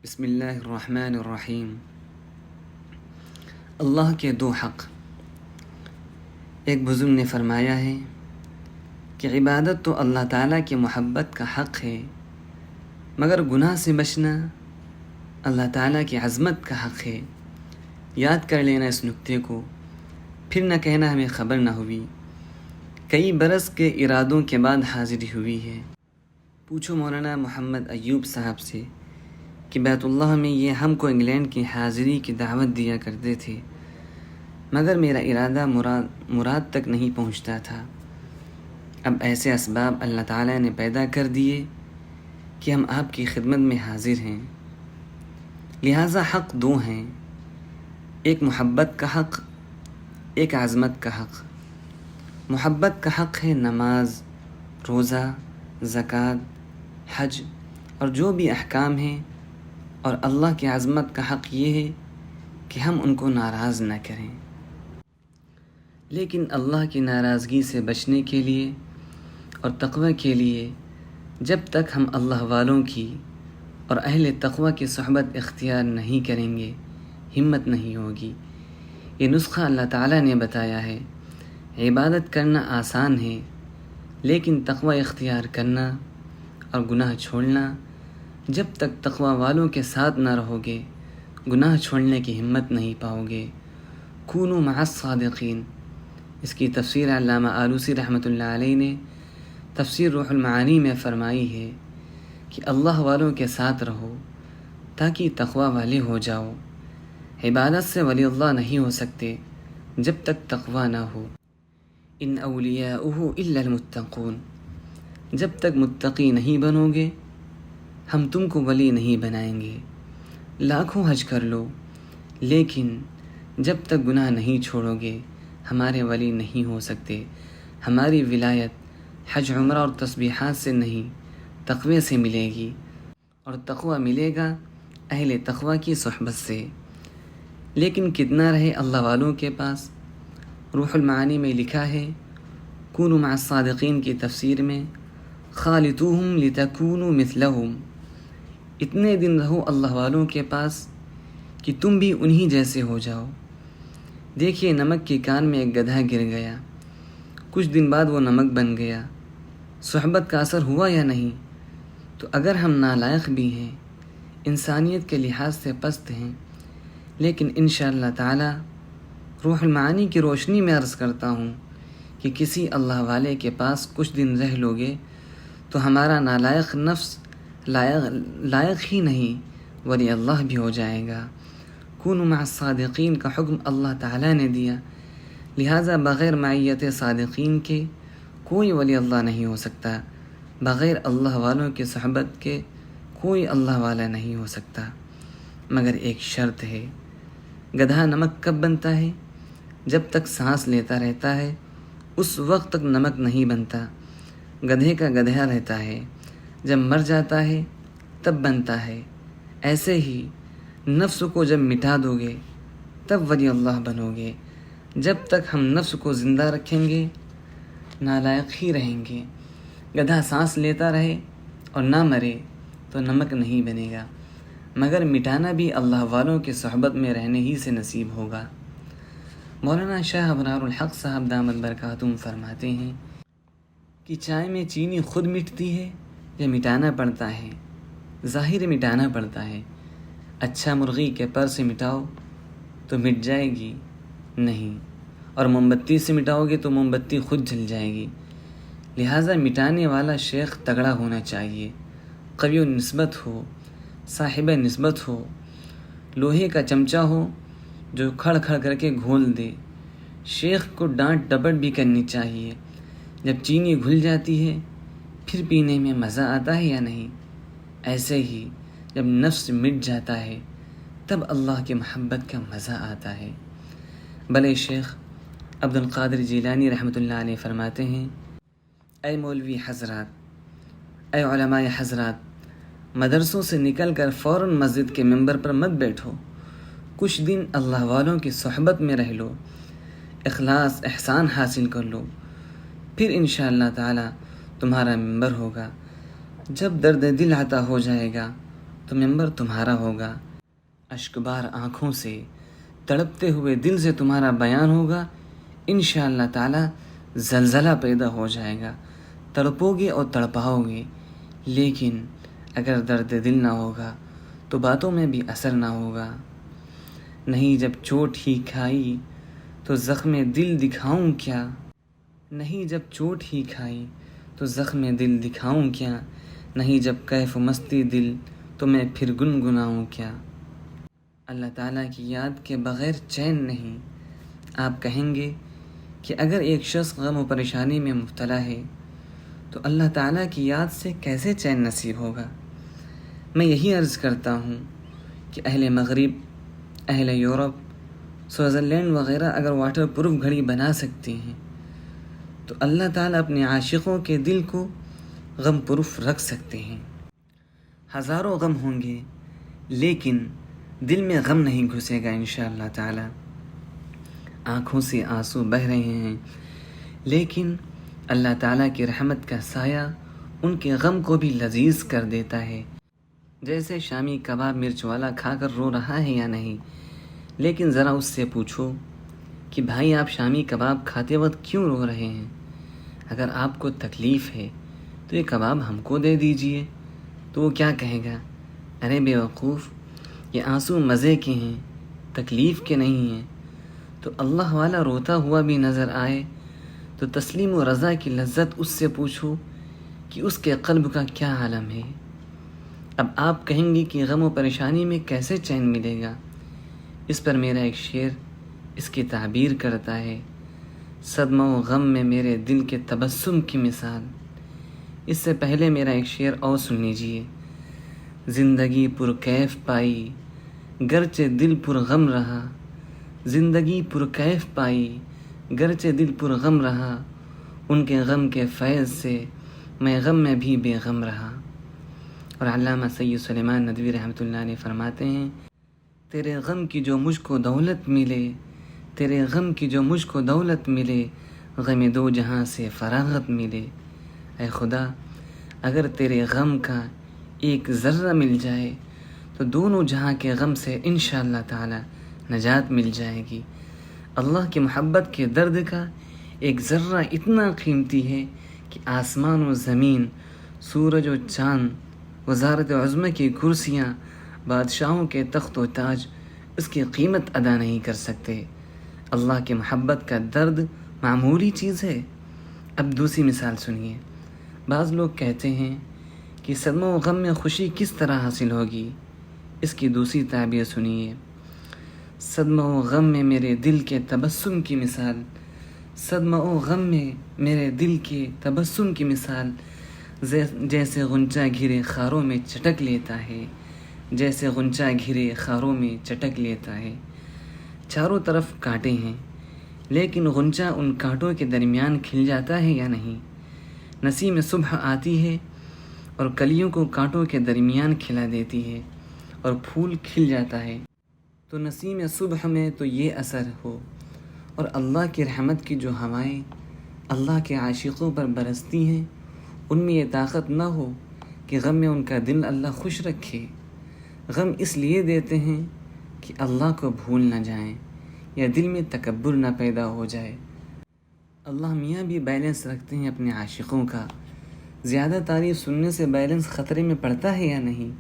بسم اللہ الرحمن الرحیم۔ اللہ کے دو حق۔ ایک بزرگ نے فرمایا ہے کہ عبادت تو اللہ تعالیٰ کی محبت کا حق ہے، مگر گناہ سے بچنا اللہ تعالیٰ کی عظمت کا حق ہے۔ یاد کر لینا اس نکتے کو، پھر نہ کہنا ہمیں خبر نہ ہوئی۔ کئی برس کے ارادوں کے بعد حاضری ہوئی ہے۔ پوچھو مولانا محمد ایوب صاحب سے کہ بیت اللہ میں یہ ہم کو انگلینڈ کی حاضری کی دعوت دیا کرتے تھے، مگر میرا ارادہ مراد تک نہیں پہنچتا تھا۔ اب ایسے اسباب اللہ تعالیٰ نے پیدا کر دیے کہ ہم آپ کی خدمت میں حاضر ہیں۔ لہٰذا حق دو ہیں، ایک محبت کا حق، ایک عظمت کا حق۔ محبت کا حق ہے نماز، روزہ، زکوٰۃ، حج اور جو بھی احکام ہیں، اور اللہ کی عظمت کا حق یہ ہے کہ ہم ان کو ناراض نہ کریں۔ لیکن اللہ کی ناراضگی سے بچنے کے لیے اور تقوی کے لیے جب تک ہم اللہ والوں کی اور اہل تقوی کی صحبت اختیار نہیں کریں گے، ہمت نہیں ہوگی۔ یہ نسخہ اللہ تعالیٰ نے بتایا ہے۔ عبادت کرنا آسان ہے، لیکن تقوی اختیار کرنا اور گناہ چھوڑنا جب تک تقوی والوں کے ساتھ نہ رہو گے، گناہ چھوڑنے کی ہمت نہیں پاؤ گے۔ کونوا مع الصادقین، اس کی تفسیر علامہ آلوسی رحمۃ اللہ علیہ نے تفسیر روح المعانی میں فرمائی ہے کہ اللہ والوں کے ساتھ رہو تاکہ تقوی والے ہو جاؤ۔ عبادت سے ولی اللہ نہیں ہو سکتے جب تک تقوی نہ ہو۔ ان اولیاؤہ الا المتقون، جب تک متقی نہیں بنو گے ہم تم کو ولی نہیں بنائیں گے۔ لاکھوں حج کر لو، لیکن جب تک گناہ نہیں چھوڑو گے ہمارے ولی نہیں ہو سکتے۔ ہماری ولایت حج عمرہ اور تسبیحات سے نہیں، تقوی سے ملے گی، اور تقوی ملے گا اہل تقوی کی صحبت سے۔ لیکن کتنا رہے اللہ والوں کے پاس؟ روح المعانی میں لکھا ہے، کونوا مع الصادقین کی تفسیر میں، خالطوہم لتکونوا مثلہم، اتنے دن رہو اللہ والوں کے پاس کہ تم بھی انہی جیسے ہو جاؤ۔ دیکھیے نمک کی کان میں ایک گدھا گر گیا، کچھ دن بعد وہ نمک بن گیا، صحبت کا اثر ہوا یا نہیں؟ تو اگر ہم نالائق بھی ہیں، انسانیت کے لحاظ سے پست ہیں، لیکن انشاءاللہ تعالی روح المعانی کی روشنی میں عرض کرتا ہوں کہ کسی اللہ والے کے پاس کچھ دن رہ لوگے تو ہمارا نالائق نفس لائق ہی نہیں ولی اللہ بھی ہو جائے گا۔ کونوا مع الصادقین کا حکم اللہ تعالیٰ نے دیا، لہٰذا بغیر معیت صادقین کے کوئی ولی اللہ نہیں ہو سکتا، بغیر اللہ والوں کی صحبت کے کوئی اللہ والا نہیں ہو سکتا۔ مگر ایک شرط ہے، گدھا نمک کب بنتا ہے؟ جب تک سانس لیتا رہتا ہے اس وقت تک نمک نہیں بنتا، گدھے کا گدھا رہتا ہے، جب مر جاتا ہے تب بنتا ہے۔ ایسے ہی نفس کو جب مٹا دو گے تب ولی اللہ بنو گے۔ جب تک ہم نفس کو زندہ رکھیں گے نالائق ہی رہیں گے۔ گدھا سانس لیتا رہے اور نہ مرے تو نمک نہیں بنے گا، مگر مٹانا بھی اللہ والوں کی صحبت میں رہنے ہی سے نصیب ہوگا۔ مولانا شاہ ابرار الحق صاحب دامت برکاتہم فرماتے ہیں کہ چائے میں چینی خود مٹتی ہے یا مٹانا پڑتا ہے؟ ظاہر مٹانا پڑتا ہے۔ اچھا مرغی کے پر سے مٹاؤ تو مٹ جائے گی؟ نہیں۔ اور موم بتی سے مٹاؤ گے تو موم بتی خود جل جائے گی۔ لہٰذا مٹانے والا شیخ تگڑا ہونا چاہیے، قوی النسبت ہو، صاحب نسبت ہو، لوہے کا چمچہ ہو جو کھڑ کھڑ کر کے گھول دے۔ شیخ کو ڈانٹ ڈپٹ بھی کرنی چاہیے۔ جب چینی گھل جاتی ہے پھر پینے میں مزہ آتا ہے یا نہیں؟ ایسے ہی جب نفس مٹ جاتا ہے تب اللہ کی محبت کا مزہ آتا ہے۔ بلے شیخ عبد القادر جیلانی رحمۃ اللہ علیہ فرماتے ہیں، اے مولوی حضرات، اے علماء حضرات، مدرسوں سے نکل کر فوراً مسجد کے ممبر پر مت بیٹھو، کچھ دن اللہ والوں کی صحبت میں رہ لو، اخلاص احسان حاصل کر لو، پھر انشاءاللہ تعالی تمہارا ممبر ہوگا۔ جب درد دل عطا ہو جائے گا تو تو ممبر تمہارا ہوگا، اشکبار آنکھوں سے تڑپتے ہوئے دل سے تمہارا بیان ہوگا، انشاءاللہ تعالی زلزلہ پیدا ہو جائے گا، تڑپو گے اور تڑپاؤ گے، لیکن اگر درد دل نہ ہوگا تو باتوں میں بھی اثر نہ ہوگا۔ نہیں جب چوٹ ہی کھائی تو زخم دل دکھاؤں کیا، نہیں جب چوٹ ہی کھائی تو زخم دل دکھاؤں کیا، نہیں جب کیف مستی دل تو میں پھر گنگناؤں کیا۔ اللہ تعالیٰ کی یاد کے بغیر چین نہیں۔ آپ کہیں گے کہ اگر ایک شخص غم و پریشانی میں مبتلا ہے تو اللہ تعالیٰ کی یاد سے کیسے چین نصیب ہوگا؟ میں یہی عرض کرتا ہوں کہ اہل مغرب، اہل یورپ، سوئٹزرلینڈ وغیرہ اگر واٹر پروف گھڑی بنا سکتے ہیں تو اللہ تعالیٰ اپنے عاشقوں کے دل کو غم پروف رکھ سکتے ہیں۔ ہزاروں غم ہوں گے لیکن دل میں غم نہیں گھسے گا انشاءاللہ تعالیٰ۔ آنکھوں سے آنسو بہہ رہے ہیں لیکن اللہ تعالیٰ کی رحمت کا سایہ ان کے غم کو بھی لذیذ کر دیتا ہے۔ جیسے شامی کباب مرچ والا کھا کر رو رہا ہے یا نہیں، لیکن ذرا اس سے پوچھو کہ بھائی آپ شامی کباب کھاتے وقت کیوں رو رہے ہیں؟ اگر آپ کو تکلیف ہے تو یہ کباب ہم کو دے دیجئے، تو وہ کیا کہے گا؟ ارے بے وقوف، یہ آنسو مزے کے ہیں، تکلیف کے نہیں ہیں۔ تو اللہ والا روتا ہوا بھی نظر آئے تو تسلیم و رضا کی لذت اس سے پوچھو کہ اس کے قلب کا کیا عالم ہے۔ اب آپ کہیں گے کہ غم و پریشانی میں کیسے چین ملے گا؟ اس پر میرا ایک شعر اس کی تعبیر کرتا ہے، صدمہ و غم میں میرے دل کے تبسم کی مثال۔ اس سے پہلے میرا ایک شعر اور سن لیجئے، زندگی پرکیف پائی گرچہ دل پر غم رہا، زندگی پرکیف پائی گرچہ دل پر غم رہا، ان کے غم کے فیض سے میں غم میں بھی بے غم رہا۔ اور علامہ سید سلیمان ندوی رحمۃ اللہ علیہ فرماتے ہیں، تیرے غم کی جو مجھ کو دولت ملے، تیرے غم کی جو مجھ کو دولت ملے، غم دو جہاں سے فراغت ملے۔ اے خدا، اگر تیرے غم کا ایک ذرہ مل جائے تو دونوں جہاں کے غم سے انشاءاللہ تعالی نجات مل جائے گی۔ اللہ کی محبت کے درد کا ایک ذرہ اتنا قیمتی ہے کہ آسمان و زمین، سورج و چاند، وزارت عظمہ کی کرسیاں، بادشاہوں کے تخت و تاج اس کی قیمت ادا نہیں کر سکتے۔ اللہ کی محبت کا درد معمولی چیز ہے۔ اب دوسری مثال سنیے، بعض لوگ کہتے ہیں کہ صدمہ و غم میں خوشی کس طرح حاصل ہوگی؟ اس کی دوسری تعبیر سنیے، صدمہ و غم میں میرے دل کے تبسم کی مثال، صدمہ و غم میں میرے دل کے تبسم کی مثال، جیسے غنچہ گھرے خاروں میں چٹک لیتا ہے، جیسے غنچہ گھرے خاروں میں چٹک لیتا ہے۔ چاروں طرف کانٹے ہیں لیکن غنچہ ان کانٹوں کے درمیان کھل جاتا ہے یا نہیں؟ نسیم صبح آتی ہے اور کلیوں کو کانٹوں کے درمیان کھلا دیتی ہے اور پھول کھل جاتا ہے۔ تو نسیم صبح میں تو یہ اثر ہو، اور اللہ کی رحمت کی جو ہوائیں اللہ کے عاشقوں پر برستی ہیں ان میں یہ طاقت نہ ہو کہ غم میں ان کا دل اللہ خوش رکھے۔ غم اس لیے دیتے ہیں کہ اللہ کو بھول نہ جائیں یا دل میں تکبر نہ پیدا ہو جائے۔ اللہ میاں بھی بیلنس رکھتے ہیں اپنے عاشقوں کا۔ زیادہ تعریف سننے سے بیلنس خطرے میں پڑتا ہے یا نہیں؟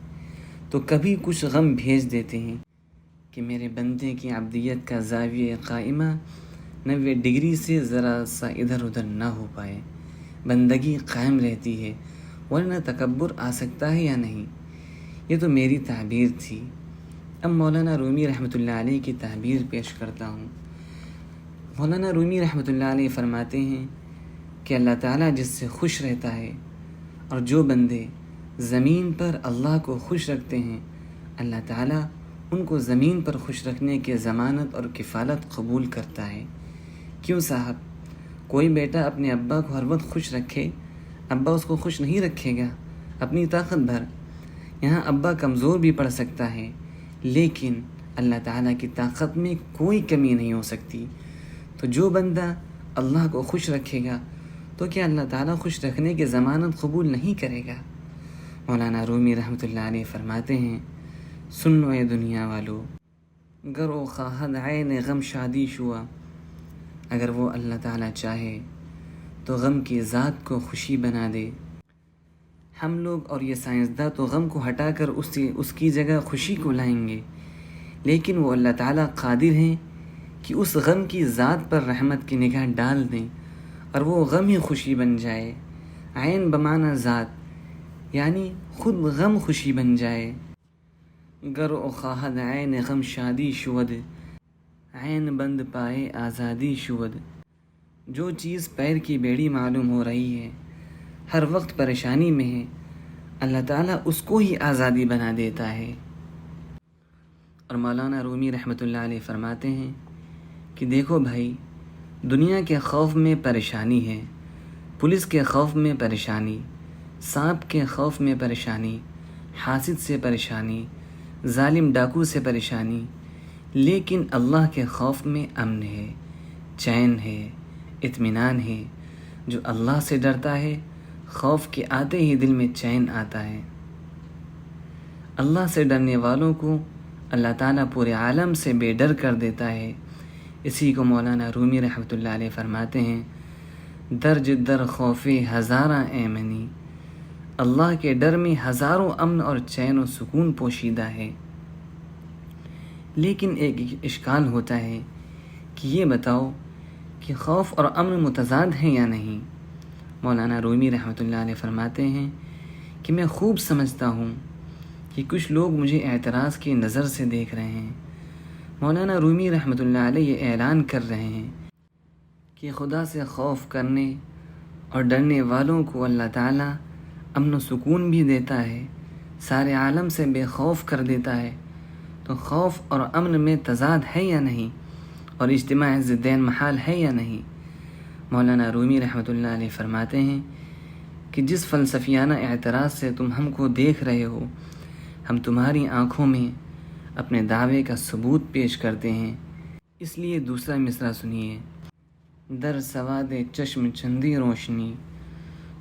تو کبھی کچھ غم بھیج دیتے ہیں کہ میرے بندے کی عبدیت کا زاویہ قائمہ 90 ڈگری سے ذرا سا ادھر ادھر نہ ہو پائے، بندگی قائم رہتی ہے، ورنہ تکبر آ سکتا ہے یا نہیں؟ یہ تو میری تعبیر تھی۔ اب مولانا رومی رحمۃ اللہ علیہ کی تعبیر پیش کرتا ہوں۔ مولانا رومی رحمۃ اللہ علیہ فرماتے ہیں کہ اللہ تعالیٰ جس سے خوش رہتا ہے، اور جو بندے زمین پر اللہ کو خوش رکھتے ہیں، اللہ تعالیٰ ان کو زمین پر خوش رکھنے کے ضمانت اور کفالت قبول کرتا ہے۔ کیوں صاحب؟ کوئی بیٹا اپنے ابا کو ہر وقت خوش رکھے، ابا اس کو خوش نہیں رکھے گا اپنی طاقت بھر۔ یہاں ابا کمزور بھی پڑ سکتا ہے لیکن اللہ تعالیٰ کی طاقت میں کوئی کمی نہیں ہو سکتی۔ تو جو بندہ اللہ کو خوش رکھے گا تو کیا اللہ تعالیٰ خوش رکھنے کی ضمانت قبول نہیں کرے گا؟ مولانا رومی رحمۃ اللہ علیہ فرماتے ہیں، سنو اے دنیا والو، گر و خواہد عین غم شادی شوا، اگر وہ اللہ تعالیٰ چاہے تو غم کی ذات کو خوشی بنا دے۔ ہم لوگ اور یہ سائنسداں تو غم کو ہٹا کر اس کی جگہ خوشی کو لائیں گے، لیکن وہ اللہ تعالیٰ قادر ہیں کہ اس غم کی ذات پر رحمت کی نگاہ ڈال دیں اور وہ غم ہی خوشی بن جائے۔ عین بمعنی ذات، یعنی خود غم خوشی بن جائے۔ گر و خواہد عین غم شادی شود، عین بند پائے آزادی شود۔ جو چیز پیر کی بیڑی معلوم ہو رہی ہے، ہر وقت پریشانی میں ہے، اللہ تعالیٰ اس کو ہی آزادی بنا دیتا ہے۔ اور مولانا رومی رحمۃ اللہ علیہ فرماتے ہیں کہ دیکھو بھائی، دنیا کے خوف میں پریشانی ہے، پولیس کے خوف میں پریشانی، سانپ کے خوف میں پریشانی، حاسد سے پریشانی، ظالم ڈاکو سے پریشانی، لیکن اللہ کے خوف میں امن ہے، چین ہے، اطمینان ہے۔ جو اللہ سے ڈرتا ہے، خوف کے آتے ہی دل میں چین آتا ہے۔ اللہ سے ڈرنے والوں کو اللہ تعالیٰ پورے عالم سے بے ڈر کر دیتا ہے۔ اسی کو مولانا رومی رحمۃ اللہ علیہ فرماتے ہیں، درج در خوف ہزاراں ایمنی، اللہ کے ڈر میں ہزاروں امن اور چین و سکون پوشیدہ ہے۔ لیکن ایک اشکال ہوتا ہے کہ یہ بتاؤ کہ خوف اور امن متضاد ہیں یا نہیں؟ مولانا رومی رحمۃ اللہ علیہ فرماتے ہیں کہ میں خوب سمجھتا ہوں کہ کچھ لوگ مجھے اعتراض کی نظر سے دیکھ رہے ہیں۔ مولانا رومی رحمۃ اللہ علیہ یہ اعلان کر رہے ہیں کہ خدا سے خوف کرنے اور ڈرنے والوں کو اللہ تعالیٰ امن و سکون بھی دیتا ہے، سارے عالم سے بے خوف کر دیتا ہے، تو خوف اور امن میں تضاد ہے یا نہیں، اور اجتماع ضدین محال ہے یا نہیں؟ مولانا رومی رحمۃ اللہ علیہ فرماتے ہیں کہ جس فلسفیانہ اعتراض سے تم ہم کو دیکھ رہے ہو، ہم تمہاری آنکھوں میں اپنے دعوے کا ثبوت پیش کرتے ہیں۔ اس لیے دوسرا مصرع سنیے، در سواد چشم چندی روشنی،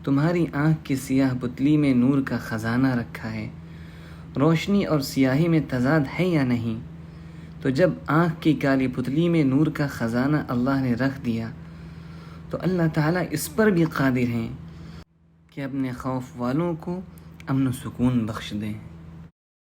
تمہاری آنکھ کی سیاہ پتلی میں نور کا خزانہ رکھا ہے۔ روشنی اور سیاہی میں تضاد ہے یا نہیں؟ تو جب آنکھ کی کالی پتلی میں نور کا خزانہ اللہ نے رکھ دیا، تو اللہ تعالیٰ اس پر بھی قادر ہیں کہ اپنے خوف والوں کو امن و سکون بخش دیں۔